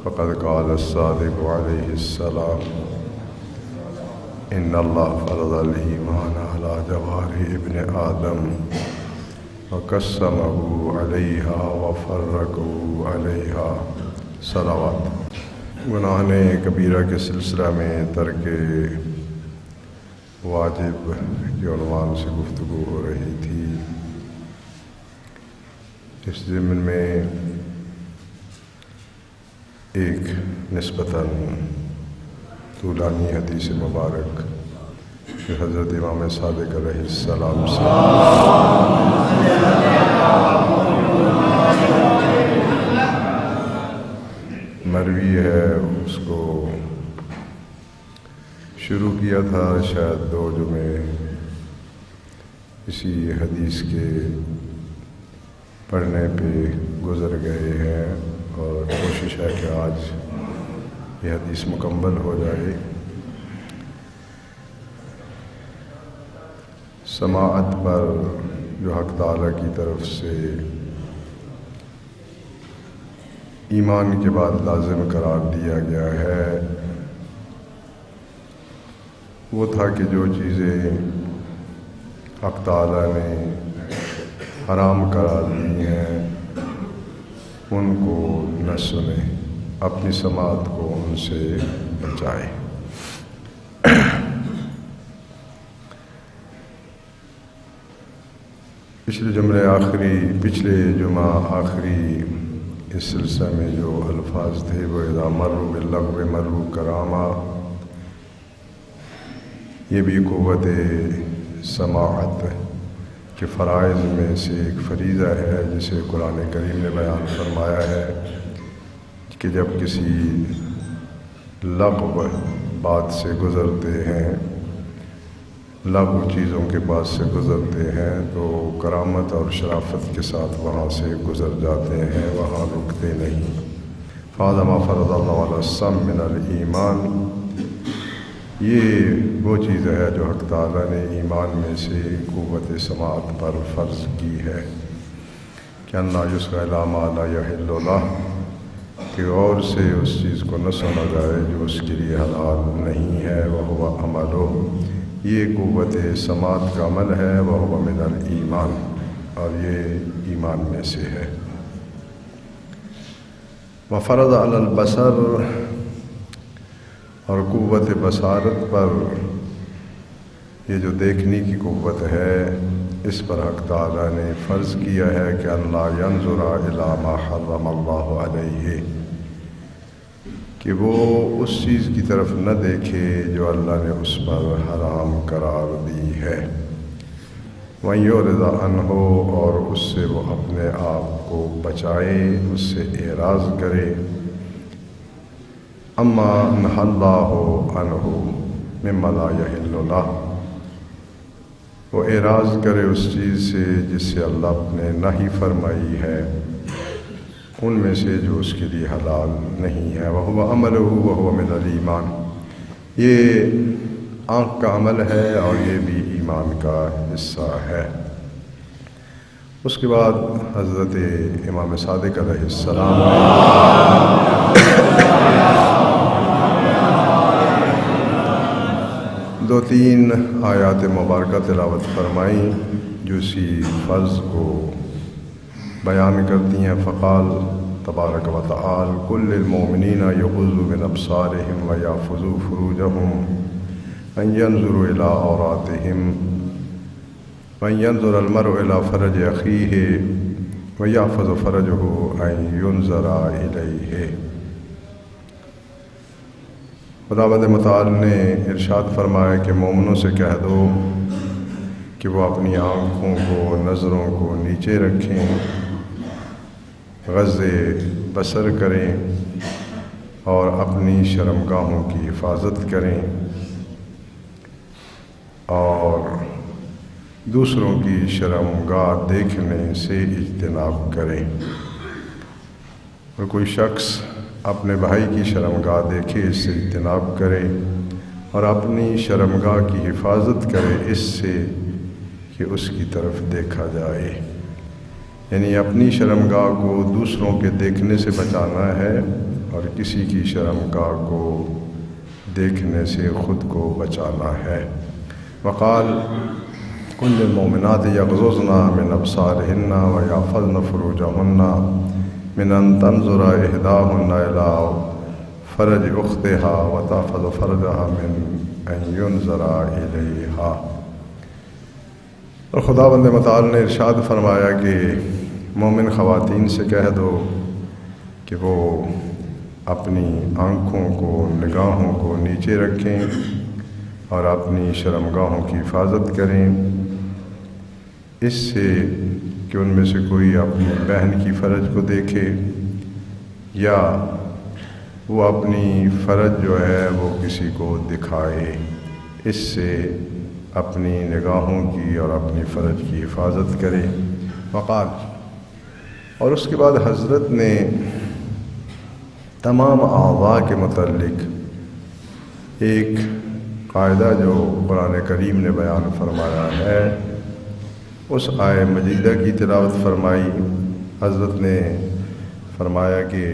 فقد قال الصادق عليه السلام إن الله فرض الإيمان على جوارح ابن آدم وقسمه عليها وفرقه عليها صلوات۔ گناہ کبیرہ کے سلسلہ میں ترک واجب کے عنوان سے گفتگو ہو رہی تھی۔ اس ضمن میں ایک نسبتاً طولانی حدیث مبارک جو حضرت امام صادق علیہ السلام سے مروی ہے، اس کو شروع کیا تھا شاید 2 جمعے اسی حدیث کے پڑھنے پہ گزر گئے ہیں، اور کوشش ہے کہ آج یہ حدیث مکمل ہو جائے۔ سماعت پر جو حق تعالیٰ کی طرف سے ایمان کے بعد لازم قرار دیا گیا ہے، وہ تھا کہ جو چیزیں حق تعالیٰ نے حرام قرار دی ہیں ان کو نہ سنیں، اپنی سماعت کو ان سے بچائیں۔ پچھلے جمعہ آخری اس سلسلہ میں جو الفاظ تھے وہ اذا مروا باللغو مروا کراما، یہ بھی قوت سماعت کے فرائض میں سے ایک فریضہ ہے، جسے قرآن کریم نے بیان فرمایا ہے کہ جب کسی لغو بات سے گزرتے ہیں، لغو چیزوں کے پاس سے گزرتے ہیں، تو کرامت اور شرافت کے ساتھ وہاں سے گزر جاتے ہیں، وہاں رکتے نہیں۔ فَهَذَا مَا فَرَضَ اللَّهُ عَلَى السَّمْعِ مِنَ الْإِيمَانِ، یہ وہ چیز ہے جو حق تعالیٰ نے ایمان میں سے قوت سماعت پر فرض کی ہے کہ اللہ یسمع إِلَىٰ مَا لَا يَحِلُّ لَهُ، کہ غور سے اس چیز کو نہ سنا جائے جو اس کے لیے حلال نہیں ہے۔ وَهُوَ عَمَلُهُ، یہ قوت سماعت کا عمل ہے۔ وَهُوَ مِنَ الْإِيمَانِ، اور یہ ایمان میں سے ہے۔ وَفَرَضَ عَلَى الْبَصَرِ، اور قوت بصارت پر، یہ جو دیکھنے کی قوت ہے، اس پر حق تعالیٰ نے فرض کیا ہے کہ اللہ ينظر إلى ما حرم اللہ علیہ، کہ وہ اس چیز کی طرف نہ دیکھے جو اللہ نے اس پر حرام قرار دی ہے۔ وَيُعْرِضَ عَنْهُ، اور اس سے وہ اپنے آپ کو بچائے، اس سے اعراض کرے۔ اما نہى اللہ عنہ مما لا يحل لہ، وہ اعراض کرے اس چیز سے جس سے اللہ نے نہی فرمائی ہے، ان میں سے جو اس کے لیے حلال نہیں ہے۔ وَهُوَ عَمَلُهُ وَهُوَ مِنَ الْإِيمَانِ، یہ آنکھ کا عمل ہے اور یہ بھی ایمان کا حصہ ہے۔ اس کے بعد حضرت امام صادق علیہ السلام نے 2-3 آیات مبارکہ تلاوت فرمائیں جو اسی فرض کو بیان کرتی ہیں۔ فقال تبارک و تعالی کل المؤمنین یغضوا من ابصارهم ویحفظوا فروجهم ان ينظروا الى عوراتهم وان ينظر المرء الى فرج اخیہ ویحفظ فرجه ان ينظر الیہ۔ خداوند متعال نے ارشاد فرمایا کہ مومنوں سے کہہ دو کہ وہ اپنی آنکھوں کو، نظروں کو نیچے رکھیں، غض بصر کریں اور اپنی شرمگاہوں کی حفاظت کریں اور دوسروں کی شرمگاہ دیکھنے سے اجتناب کریں۔ اور کوئی شخص اپنے بھائی کی شرمگاہ دیکھے، اس سے اجتناب کرے، اور اپنی شرمگاہ کی حفاظت کرے اس سے کہ اس کی طرف دیکھا جائے۔ یعنی اپنی شرمگاہ کو دوسروں کے دیکھنے سے بچانا ہے اور کسی کی شرمگاہ کو دیکھنے سے خود کو بچانا ہے۔ وقال کل المؤمنات یغضضن من ابصارهن ویحفظن فروجهن من ان تنظر احداهن الى فرج اختها وتحفظ فرجها من ان ينظر الیها۔ اور خداوند متعال نے ارشاد فرمایا کہ مومن خواتین سے کہہ دو کہ وہ اپنی آنکھوں کو، نگاہوں کو نیچے رکھیں اور اپنی شرمگاہوں کی حفاظت کریں، اس سے کہ ان میں سے کوئی اپنی بہن کی فرج کو دیکھے یا وہ اپنی فرج جو ہے وہ کسی کو دکھائے، اس سے اپنی نگاہوں کی اور اپنی فرج کی حفاظت کرے۔ وقال، اور اس کے بعد حضرت نے تمام اعضاء کے متعلق ایک قاعدہ جو قرآن کریم نے بیان فرمایا ہے اس آیہ مجیدہ کی تلاوت فرمائی۔ حضرت نے فرمایا کہ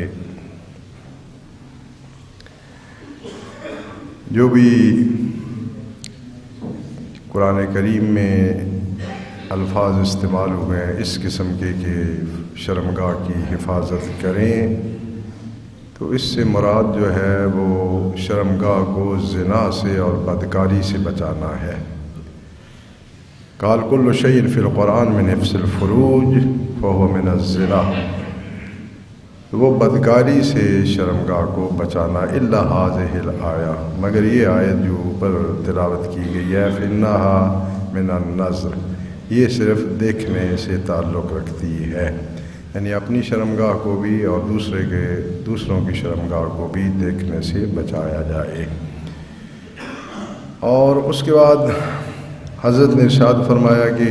جو بھی قرآن کریم میں الفاظ استعمال ہوئے ہیں اس قسم کے کہ شرمگاہ کی حفاظت کریں، تو اس سے مراد جو ہے وہ شرمگاہ کو زنا سے اور بدکاری سے بچانا ہے۔ قال کل شیء فی القرآن من حفظ الفروج فہو من الزنا، وہ بدکاری سے شرمگاہ کو بچانا الا ہذہ الآیہ، مگر یہ آیت جو اوپر تلاوت کی گئی ہے فإنہا من النظر، یہ صرف دیکھنے سے تعلق رکھتی ہے، یعنی اپنی شرمگاہ کو بھی اور دوسروں کی شرمگاہ کو بھی دیکھنے سے بچایا جائے۔ اور اس کے بعد حضرت نے ارشاد فرمایا کہ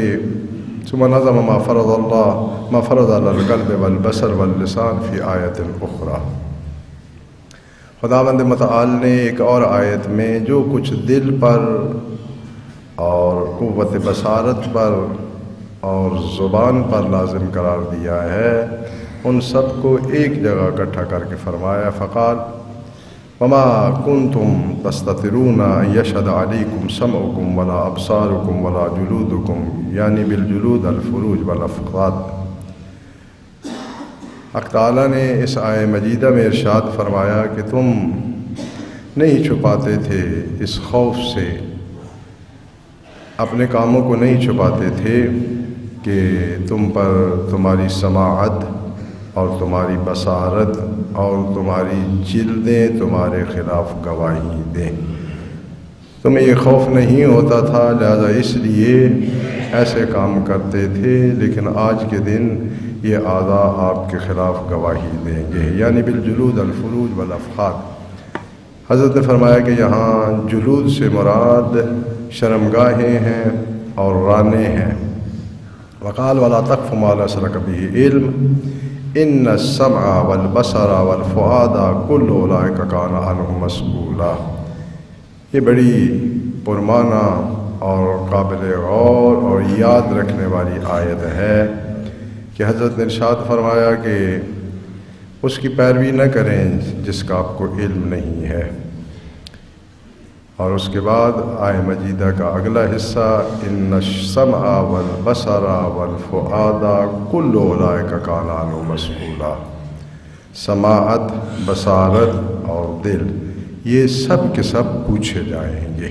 ثم نظم ما فرض علی القلب والبصر واللسان فی آیت اخری، خداوند متعال نے ایک اور آیت میں جو کچھ دل پر اور قوت بصارت پر اور زبان پر لازم قرار دیا ہے ان سب کو ایک جگہ اکٹھا کر کے فرمایا۔ فقال وما کنتم تستترون ان یشهد علیکم سمعکم ولا ابصارکم ولا جلودکم، یعنی بالجلود الفروج والافقاد۔ حق تعالیٰ نے اس آیہ مجیدہ میں ارشاد فرمایا کہ تم نہیں چھپاتے تھے اس خوف سے، اپنے کاموں کو نہیں چھپاتے تھے کہ تم پر تمہاری سماعت اور تمہاری بصارت اور تمہاری جلدیں تمہارے خلاف گواہی دیں، تمہیں یہ خوف نہیں ہوتا تھا لہذا اس لیے ایسے کام کرتے تھے، لیکن آج کے دن یہ اعضاء آپ کے خلاف گواہی دیں گے، یعنی بالجلود الفروج والافخاذ۔ حضرت نے فرمایا کہ یہاں جلود سے مراد شرمگاہیں ہیں اور رانے ہیں۔ وقال ولا تقف ما ليس لك به علم ان السمع والبصر والفؤاد كل اولئك كان عنه مسؤولا۔ یہ بڑی پرمعنی اور قابل غور اور یاد رکھنے والی آیت ہے کہ حضرت نے ارشاد فرمایا کہ اس کی پیروی نہ کریں جس کا آپ کو علم نہیں ہے۔ اور اس کے بعد آیہ مجیدہ کا اگلا حصہ ان السمع والبصر والفؤاد کل اولئک کان عنہ مسؤولا، سماعت، بصارت اور دل یہ سب کے سب پوچھے جائیں گے،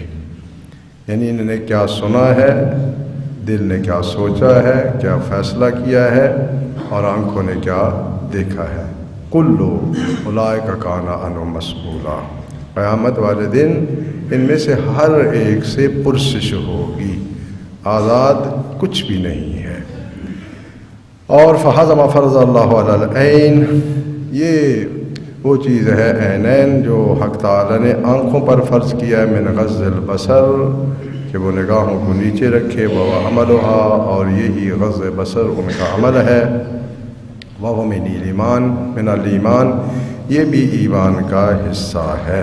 یعنی انہوں نے کیا سنا ہے، دل نے کیا سوچا ہے، کیا فیصلہ کیا ہے اور آنکھوں نے کیا دیکھا ہے۔ کل اولئک کان عنہ مسؤولا، قیامت والے دن ان میں سے ہر ایک سے پرسش ہوگی، آزاد کچھ بھی نہیں ہے۔ اور فہذا ما فرض اللہ علی العین، یہ وہ چیز ہے عینین جو حق تعالی نے آنکھوں پر فرض کیا ہے، من غض البصر کہ وہ نگاہوں کو نیچے رکھے، وہ عملھا اور یہی غض بصر ان کا عمل ہے، وہ من الایمان، من الایمان یہ بھی ایمان کا حصہ ہے۔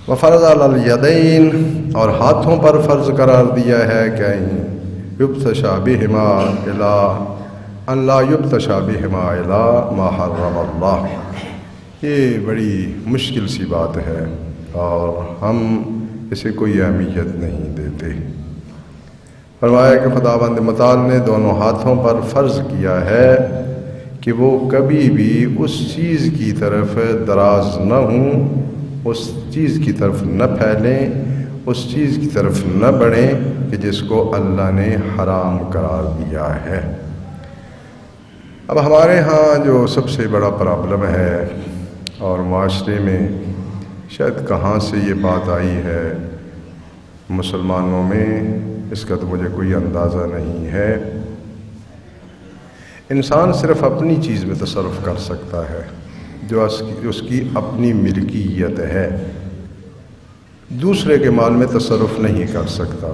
وفرض علی الیدین اور ہاتھوں پر فرض قرار دیا ہے کہ یبتشا بہما الی ان لا یبتشا بہما الی ما حرم اللہ، یہ بڑی مشکل سی بات ہے اور ہم اسے کوئی اہمیت نہیں دیتے۔ فرمایا کہ خداوند متعال نے دونوں ہاتھوں پر فرض کیا ہے کہ وہ کبھی بھی اس چیز کی طرف دراز نہ ہوں، اس چیز کی طرف نہ پھیلیں، اس چیز کی طرف نہ بڑھیں کہ جس کو اللہ نے حرام قرار دیا ہے۔ اب ہمارے ہاں جو سب سے بڑا پرابلم ہے اور معاشرے میں شاید کہاں سے یہ بات آئی ہے مسلمانوں میں، اس کا تو مجھے کوئی اندازہ نہیں ہے، انسان صرف اپنی چیز میں تصرف کر سکتا ہے جو اس کی اپنی ملکیت ہے، دوسرے کے مال میں تصرف نہیں کر سکتا۔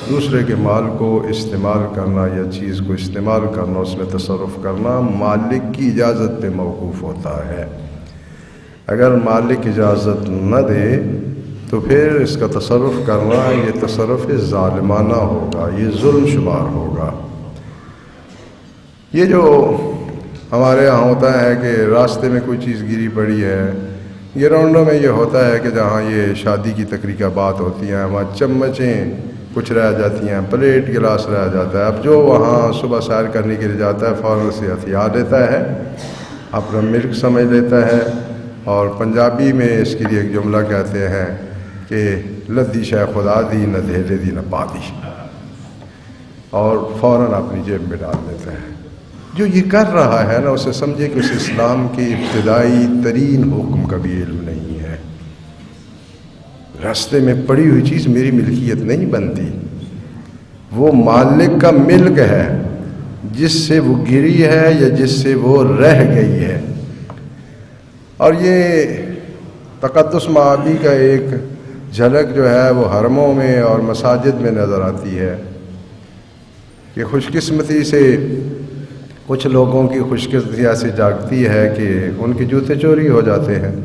دوسرے کے مال کو استعمال کرنا یا چیز کو استعمال کرنا، اس میں تصرف کرنا مالک کی اجازت پہ موقوف ہوتا ہے۔ اگر مالک اجازت نہ دے تو پھر اس کا تصرف کرنا یہ تصرف ظالمانہ ہوگا، یہ ظلم شمار ہوگا۔ یہ جو ہمارے ہاں ہوتا ہے کہ راستے میں کوئی چیز گری پڑی ہے، گراؤنڈوں میں یہ ہوتا ہے کہ جہاں یہ شادی کی تقریبات ہوتی ہیں وہاں چمچیں کچھ رہ جاتی ہیں، پلیٹ گلاس رہ جاتا ہے۔ اب جو وہاں صبح سیر کرنے کے لیے جاتا ہے فوراً سے ہتھیار لیتا ہے، اپنا ملک سمجھ لیتا ہے، اور پنجابی میں اس کے لیے ایک جملہ کہتے ہیں کہ لدی شے خدا دی نہ دھیلے دی نہ پا دی، اور فوراً اپنی جیب میں ڈال دیتا ہے۔ جو یہ کر رہا ہے نا، اسے سمجھے کہ اس اسلام کے ابتدائی ترین حکم کا بھی علم نہیں ہے۔ راستے میں پڑی ہوئی چیز میری ملکیت نہیں بنتی، وہ مالک کا ملک ہے، جس سے وہ گری ہے یا جس سے وہ رہ گئی ہے۔ اور یہ تقدس معابی کا ایک جھلک جو ہے وہ حرموں میں اور مساجد میں نظر آتی ہے کہ خوش قسمتی سے کچھ لوگوں کی خوش قسمتی ایسے جاگتی ہے کہ ان کے جوتے چوری ہو جاتے ہیں،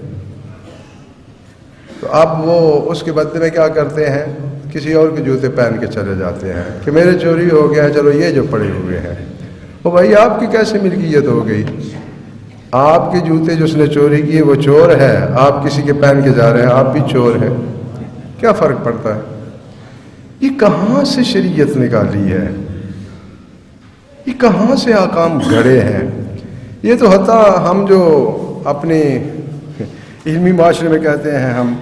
تو اب وہ اس کے بدلے میں کیا کرتے ہیں، کسی اور کے جوتے پہن کے چلے جاتے ہیں کہ میرے چوری ہو گیا، چلو یہ جو پڑے ہوئے ہیں۔ وہ بھائی آپ کی کیسے ملکیت ہو گئی؟ آپ کے جوتے جو اس نے چوری کیے وہ چور ہے، آپ کسی کے پہن کے جا رہے ہیں، آپ بھی چور ہیں، کیا فرق پڑتا ہے؟ یہ کہاں سے شریعت نکالی ہے؟ یہ کہاں سے احکام گھڑے ہیں؟ یہ تو حتیٰ ہم جو اپنے علمی معاشرے میں کہتے ہیں ہم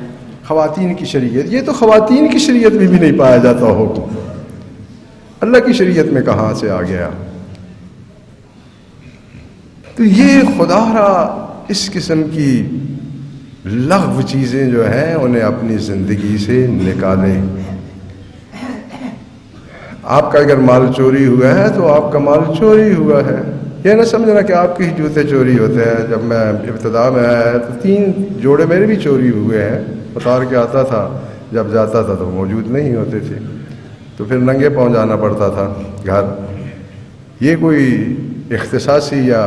خواتین کی شریعت، یہ تو خواتین کی شریعت میں بھی نہیں پایا جاتا حکم، اللہ کی شریعت میں کہاں سے آ گیا؟ تو یہ خدا را اس قسم کی لغو چیزیں جو ہیں انہیں اپنی زندگی سے نکالیں۔ آپ کا اگر مال چوری ہوا ہے تو آپ کا مال چوری ہوا ہے، یہ نہ سمجھنا کہ آپ کے ہی جوتے چوری ہوتے ہیں۔ جب میں ابتدا میں آیا تو 3 جوڑے میرے بھی چوری ہوئے ہیں، اتار کے آتا تھا، جب جاتا تھا تو موجود نہیں ہوتے تھے، تو پھر ننگے پاؤں جانا پڑتا تھا گھر۔ یہ کوئی اختصاصی یا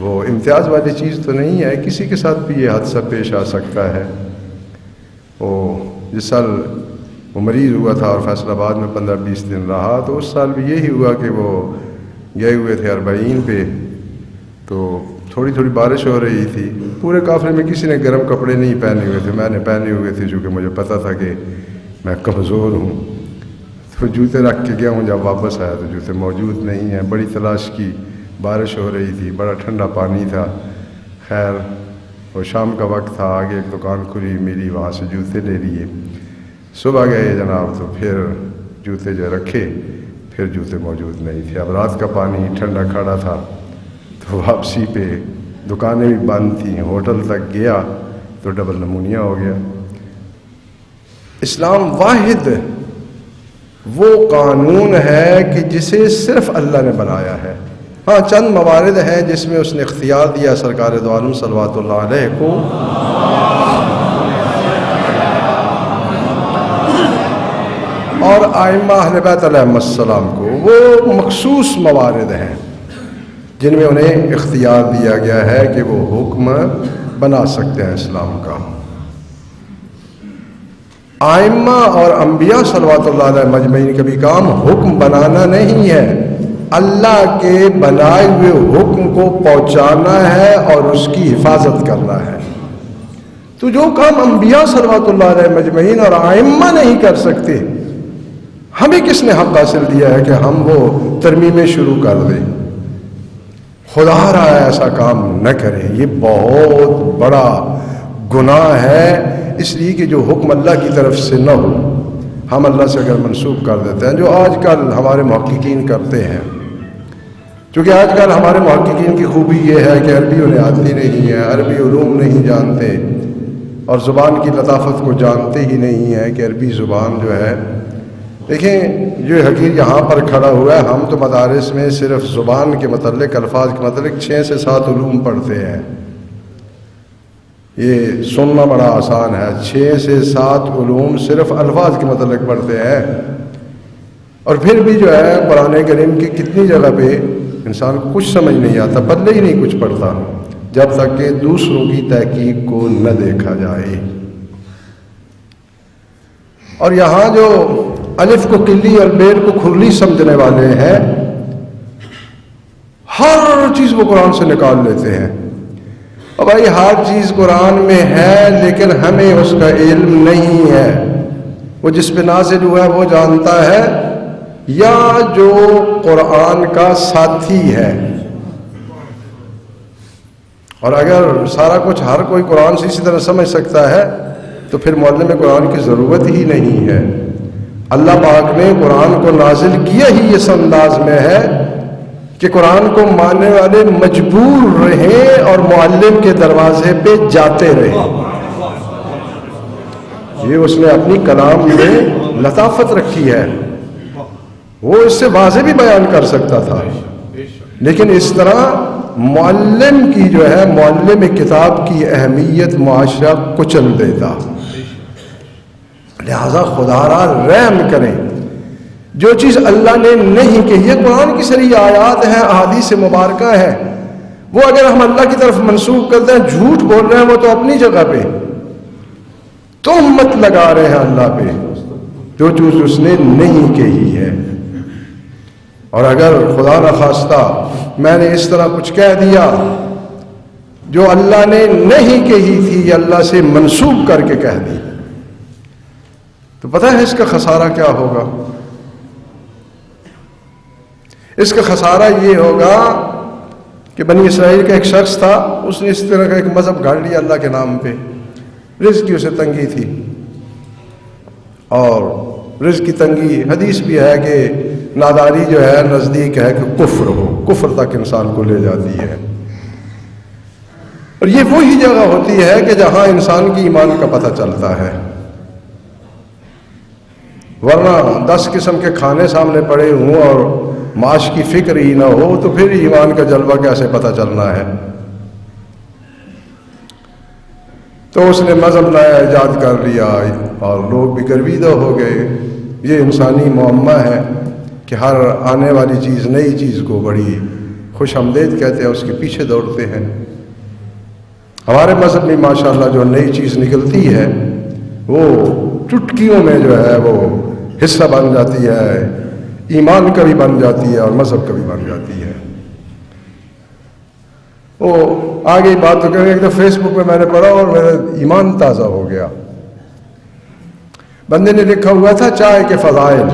وہ امتیاز والی چیز تو نہیں ہے، کسی کے ساتھ بھی یہ حادثہ پیش آ سکتا ہے۔ وہ جس سال وہ مریض ہوا تھا اور فیصل آباد میں 15-20 دن رہا، تو اس سال بھی یہی ہوا کہ وہ گئے ہوئے تھے 40 پہ، تو تھوڑی تھوڑی بارش ہو رہی تھی، پورے قافلے میں کسی نے گرم کپڑے نہیں پہنے ہوئے تھے، میں نے پہنے ہوئے تھے چونکہ مجھے پتہ تھا کہ میں کمزور ہوں۔ تو جوتے رکھ کے گیا ہوں، جب واپس آیا تو جوتے موجود نہیں ہیں، بڑی تلاش کی، بارش ہو رہی تھی، بڑا ٹھنڈا پانی تھا، خیر وہ شام کا وقت تھا، آگے ایک دکان کھلی ملی، وہاں سے جوتے لے لیے۔ صبح گئے جناب تو پھر جوتے جو رکھے، پھر جوتے موجود نہیں تھے۔ اب رات کا پانی ٹھنڈا کھڑا تھا، تو واپسی پہ دکانیں بھی بند تھیں، ہوٹل تک گیا تو ڈبل نمونیا ہو گیا۔ اسلام واحد وہ قانون ہے کہ جسے صرف اللہ نے بنایا ہے۔ ہاں چند موارد ہیں جس میں اس نے اختیار دیا سرکار دو عالم صلوات اللہ علیہ کو، اور ائمہ اہل بیت علیہم السلام کو، وہ مخصوص موارد ہیں جن میں انہیں اختیار دیا گیا ہے کہ وہ حکم بنا سکتے ہیں اسلام کا۔ ائمہ اور انبیاء صلوات اللہ علیہ مجمعین کا بھی کام حکم بنانا نہیں ہے، اللہ کے بنائے ہوئے حکم کو پہنچانا ہے اور اس کی حفاظت کرنا ہے۔ تو جو کام انبیاء صلوات اللہ علیہ مجمعین اور ائمہ نہیں کر سکتے، ہمیں کس نے حق حاصل دیا ہے کہ ہم وہ ترمیمیں شروع کر دیں؟ خدا رہا ہے ایسا کام نہ کریں، یہ بہت بڑا گناہ ہے، اس لیے کہ جو حکم اللہ کی طرف سے نہ ہو ہم اللہ سے اگر منسوب کر دیتے ہیں، جو آج کل ہمارے محققین کرتے ہیں۔ چونکہ آج کل ہمارے محققین کی خوبی یہ ہے کہ عربی انہیں آتی نہیں ہے، عربی علوم نہیں جانتے اور زبان کی لطافت کو جانتے ہی نہیں ہیں کہ عربی زبان جو ہے، دیکھیں جو حقیر یہاں پر کھڑا ہوا ہے، ہم تو مدارس میں صرف زبان کے متعلق، الفاظ کے متعلق 6 سے 7 علوم پڑھتے ہیں۔ یہ سننا بڑا آسان ہے، 6 سے 7 علوم صرف الفاظ کے متعلق پڑھتے ہیں، اور پھر بھی جو ہے قرآن کریم کی کتنی جگہ پہ انسان کو کچھ سمجھ نہیں آتا، پلے ہی نہیں کچھ پڑھتا جب تک کہ دوسروں کی تحقیق کو نہ دیکھا جائے۔ اور یہاں جو الف کو کلی اور بیر کو کھرلی سمجھنے والے ہیں، ہر چیز وہ قرآن سے نکال لیتے ہیں۔ اور بھائی ہر چیز قرآن میں ہے لیکن ہمیں اس کا علم نہیں ہے، وہ جس پہ نازل ہوا ہے وہ جانتا ہے، یا جو قرآن کا ساتھی ہے۔ اور اگر سارا کچھ ہر کوئی قرآن سے اسی طرح سمجھ سکتا ہے تو پھر معلم قرآن کی ضرورت ہی نہیں ہے۔ اللہ پاک نے قرآن کو نازل کیا ہی اس انداز میں ہے کہ قرآن کو ماننے والے مجبور رہیں اور معلم کے دروازے پہ جاتے رہیں۔ یہ اس نے اپنی کلام میں لطافت رکھی ہے، وہ اس سے واضح بھی بیان کر سکتا تھا، لیکن اس طرح معلم کی جو ہے، معلم کتاب کی اہمیت معاشرہ کچل دیتا۔ لہذا خدا را رحم کریں، جو چیز اللہ نے نہیں کہی ہے، قرآن کی صریح آیات ہیں، احادیث مبارکہ ہیں، وہ اگر ہم اللہ کی طرف منسوب کرتے ہیں، جھوٹ بول رہے ہیں وہ تو اپنی جگہ پہ، تہمت لگا رہے ہیں اللہ پہ جو چیز اس نے نہیں کہی ہے۔ اور اگر خدا نخواستہ میں نے اس طرح کچھ کہہ دیا جو اللہ نے نہیں کہی تھی، اللہ سے منسوب کر کے کہہ دی، تو پتہ ہے اس کا خسارہ کیا ہوگا؟ اس کا خسارہ یہ ہوگا کہ بنی اسرائیل کا ایک شخص تھا، اس نے اس طرح کا ایک مذہب گھڑ لیا اللہ کے نام پہ، رزق کی اسے تنگی تھی، اور رزق کی تنگی حدیث بھی ہے کہ ناداری جو ہے نزدیک ہے کہ کفر ہو، کفر تک انسان کو لے جاتی ہے۔ اور یہ وہی جگہ ہوتی ہے کہ جہاں انسان کی ایمان کا پتہ چلتا ہے، ورنہ 10 قسم کے کھانے سامنے پڑے ہوں اور معاش کی فکر ہی نہ ہو تو پھر ایمان کا جلوہ کیسے پتہ چلنا ہے؟ تو اس نے مذہب نیا ایجاد کر لیا اور لوگ بھی گرویدہ ہو گئے۔ یہ انسانی معمہ ہے کہ ہر آنے والی چیز، نئی چیز کو بڑی خوش آمدید کہتے ہیں، اس کے پیچھے دوڑتے ہیں۔ ہمارے مذہب میں ماشاءاللہ جو نئی چیز نکلتی ہے وہ چٹکیوں میں جو ہے وہ حصہ بن جاتی ہے، ایمان کا بھی بن جاتی ہے اور مذہب کا بھی بن جاتی ہے۔ وہ آگے بات تو کریں، ایک دفعہ فیس بک پہ میں نے پڑھا اور میرا ایمان تازہ ہو گیا۔ بندے نے لکھا ہوا تھا چائے کے فضائل،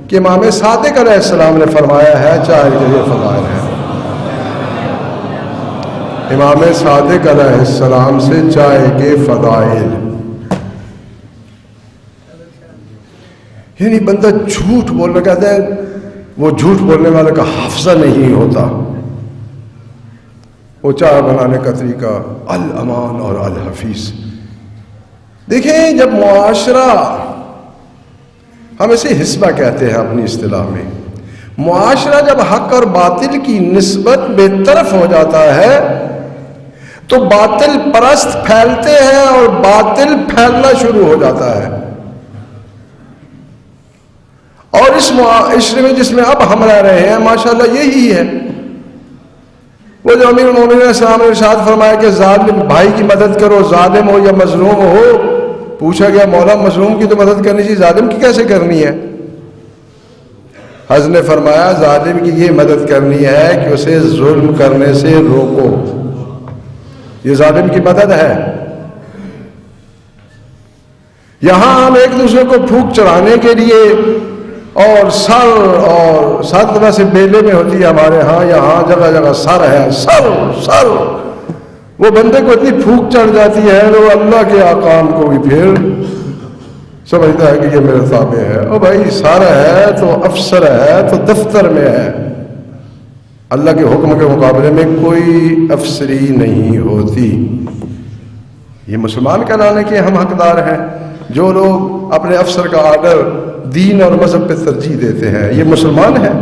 کہ امام صادق علیہ السلام نے فرمایا ہے چائے کے یہ فضائل ہیں۔ امام صادق علیہ السلام سے چائے کے فضائل، یعنی بندہ جھوٹ بولنا، کہتے ہیں وہ جھوٹ بولنے والے کا حافظہ نہیں ہوتا۔ وہ چائے بنانے کا طریقہ الامان اور الحفیظ، دیکھیں جب معاشرہ، ہم اسے حسبہ کہتے ہیں اپنی اصطلاح میں، معاشرہ جب حق اور باطل کی نسبت بے طرف ہو جاتا ہے تو باطل پرست پھیلتے ہیں اور باطل پھیلنا شروع ہو جاتا ہے۔ اور اس معاشرے میں جس میں اب ہم رہ رہے ہیں ماشاءاللہ یہی ہے۔ وہ جو امیر المومنین علیہ السلام نے ارشاد فرمایا کہ ظالم بھائی کی مدد کرو، ظالم ہو یا مظلوم ہو، پوچھا گیا مولا مظلوم کی تو مدد کرنی چاہیے، ظالم کی کیسے کرنی ہے؟ حضرت نے فرمایا ظالم کی یہ مدد کرنی ہے کہ اسے ظلم کرنے سے روکو، یہ ظالم کی مدد ہے۔ یہاں ہم ایک دوسرے کو پھونک چڑھانے کے لیے اور سر ویسے بیلے میں ہوتی ہے ہمارے ہاں، یہاں جگہ جگہ سر ہے، سر وہ بندے کو اتنی پھونک چڑھ جاتی ہے وہ اللہ کے احکام کو بھی پھر سمجھتا ہے کہ یہ میرے تابع ہے۔ او بھائی سر ہے تو افسر ہے تو دفتر میں ہے، اللہ کے حکم کے مقابلے میں کوئی افسری نہیں ہوتی۔ یہ مسلمان کہلانے کے ہم حقدار ہیں۔ جو لوگ اپنے افسر کا آرڈر دین اور مذہب پہ ترجیح دیتے ہیں یہ مسلمان ہیں،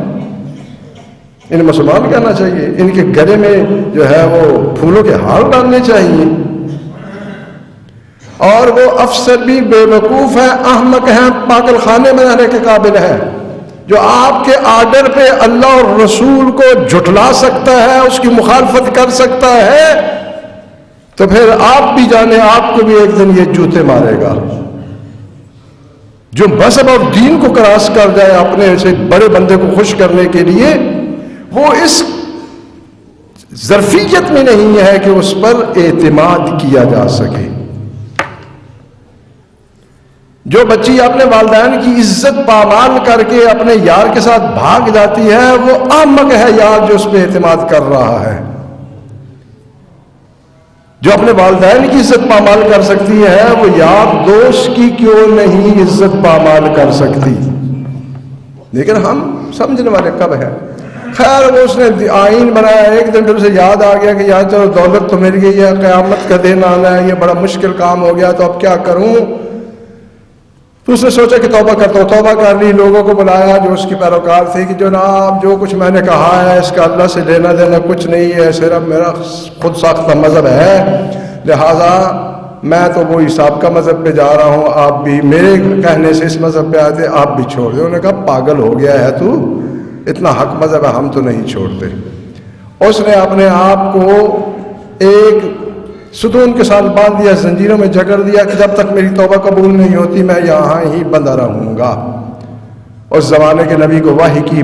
انہیں مسلمان کہنا چاہیے، ان کے گلے میں جو ہے وہ پھولوں کے ہار ڈالنے چاہیے۔ اور وہ افسر بھی بے وقوف ہے، احمق ہیں، پاگل خانے میں رہنے کے قابل ہے، جو آپ کے آرڈر پہ اللہ اور رسول کو جھٹلا سکتا ہے، اس کی مخالفت کر سکتا ہے، تو پھر آپ بھی جانے آپ کو بھی ایک دن یہ جوتے مارے گا۔ جو مذہب اور دین کو کراس کر جائے اپنے سے بڑے بندے کو خوش کرنے کے لیے، وہ اس ظرفیت میں نہیں ہے کہ اس پر اعتماد کیا جا سکے۔ جو بچی اپنے والدین کی عزت پامال کر کے اپنے یار کے ساتھ بھاگ جاتی ہے وہ احمق ہے یار جو اس پہ اعتماد کر رہا ہے۔ جو اپنے والدین کی عزت پامال کر سکتی ہے وہ یار دوست کی کیوں نہیں عزت پامال کر سکتی؟ لیکن ہم سمجھنے والے کب ہیں؟ خیر وہ اس نے آئین بنایا، ایک دن اسے یاد آ گیا کہ یار چلو دولت تو مل گئی ہے، قیامت کا دن آنا ہے، یہ بڑا مشکل کام ہو گیا تو اب کیا کروں؟ تو اس نے سوچا کہ توبہ کرتا ہوں، توبہ کر لی، لوگوں کو بلایا جو اس کی پیروکار تھی کہ جناب جو کچھ میں نے کہا ہے اس کا اللہ سے لینا دینا کچھ نہیں ہے، صرف میرا خود ساختہ مذہب ہے، لہٰذا میں تو وہی سابقہ مذہب پہ جا رہا ہوں، آپ بھی میرے کہنے سے اس مذہب پہ آئے تھے آپ بھی چھوڑ دیں۔ انہوں نے کہا پاگل ہو گیا ہے تو، اتنا حق مذہب ہے ہم تو نہیں چھوڑتے۔ اس نے اپنے آپ کو ایک ستون کے ساتھ باندھ دیا، زنجیروں میں جکڑ دیا کہ جب تک میری توبہ قبول نہیں ہوتی میں یہاں ہی بندہ رہوں گا۔ اس زمانے کے نبی کو وحی کی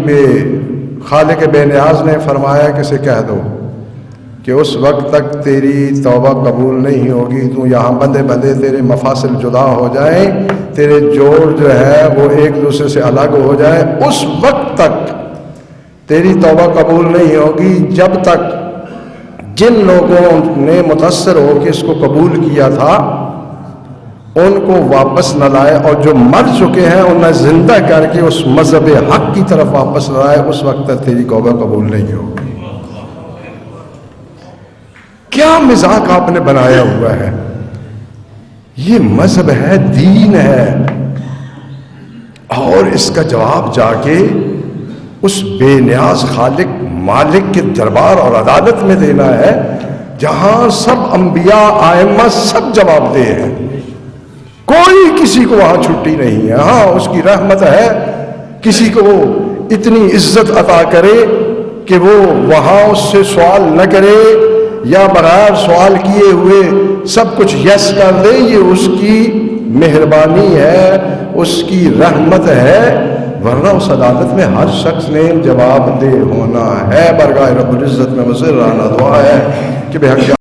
خالق بے نیاز نے فرمایا کہ اسے کہہ دو کہ اس وقت تک تیری توبہ قبول نہیں ہوگی، تو یہاں بندے بندے تیرے مفاصل جدا ہو جائیں، تیرے جوڑ جو ہے وہ ایک دوسرے سے الگ ہو جائیں، اس وقت تک تیری توبہ قبول نہیں ہوگی جب تک جن لوگوں نے متاثر ہو کے اس کو قبول کیا تھا ان کو واپس نہ لائے، اور جو مر چکے ہیں انہیں زندہ کر کے اس مذہب حق کی طرف واپس لائے، اس وقت تک تیری توبہ قبول نہیں ہوگی۔ کیا مذاق آپ نے بنایا ہوا ہے؟ یہ مذہب ہے، دین ہے، اور اس کا جواب جا کے اس بے نیاز خالق مالک کے دربار اور عدالت میں دینا ہے جہاں سب انبیاء ائمہ سب جواب دہ ہیں، کوئی کسی کو وہاں چھٹی نہیں ہے۔ ہاں اس کی رحمت ہے کسی کو وہ اتنی عزت عطا کرے کہ وہ وہاں اس سے سوال نہ کرے یا بغیر سوال کیے ہوئے سب کچھ یس کر دے، یہ اس کی مہربانی ہے، اس کی رحمت ہے، ورنہ اس عدالت میں ہر شخص نے جواب دہ ہونا ہے۔ برگاہ رب العزت میں مصرانہ دعا ہے کہ بحق